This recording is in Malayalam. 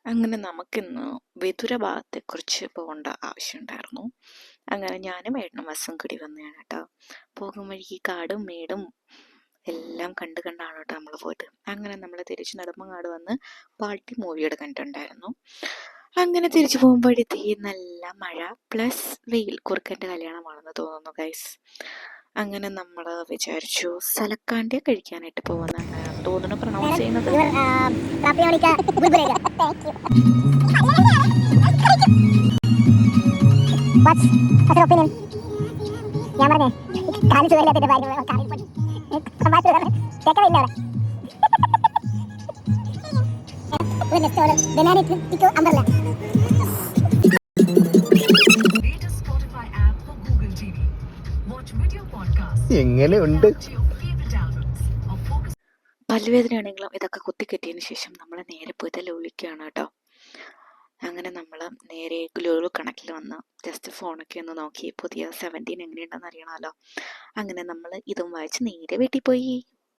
അങ്ങനെ നമുക്കിന്ന് വിതുര ഭാഗത്തെക്കുറിച്ച് പോകേണ്ട ആവശ്യമുണ്ടായിരുന്നു. അങ്ങനെ ഞാനും ഏട്ടനും ബസ്സും കൂടി വന്നതാണ് കേട്ടോ. പോകും വഴിക്ക് കാടും മേടും എല്ലാം കണ്ടാണ് കേട്ടോ നമ്മൾ പോയത്. അങ്ങനെ നമ്മൾ തിരിച്ച് നെടുമങ്ങാട് വന്ന് പാട്ടി മൂവിയുടെ കണ്ടിട്ടുണ്ടായിരുന്നു. അങ്ങനെ തിരിച്ചു പോകുമ്പോഴത്തേ നല്ല മഴ പ്ലസ് വെയിൽ. കുറുക്കൻ്റെ കല്യാണമാണെന്ന് തോന്നുന്നു ഗൈസ്. അങ്ങനെ നമ്മൾ വിചാരിച്ചു സലക്കാണ്ടിയ കഴിക്കാനായിട്ട് പോകുന്നതാണ് തോന്നുന്നു പ്രൊണൗൺസ് ചെയ്യുന്നത്. ഞാൻ പറഞ്ഞേ കാലി സുഖമില്ലാത്ത എങ്ങനെയുണ്ട് പല്ലുവേദനയാണെങ്കിലും ഇതൊക്കെ കുത്തിക്കെട്ടിയതിന് ശേഷം നമ്മൾ നേരെ പോയത് ലുലുക്കാണ് കേട്ടോ. അങ്ങനെ നമ്മൾ നേരെ ലുലു കണക്കിൽ വന്ന് ജസ്റ്റ് ഫോണൊക്കെ ഒന്ന് നോക്കി പുതിയ 17 എങ്ങനെയുണ്ടെന്ന് അറിയണമല്ലോ. അങ്ങനെ നമ്മൾ ഇതും വായിച്ച് നേരെ വീട്ടിൽ പോയി.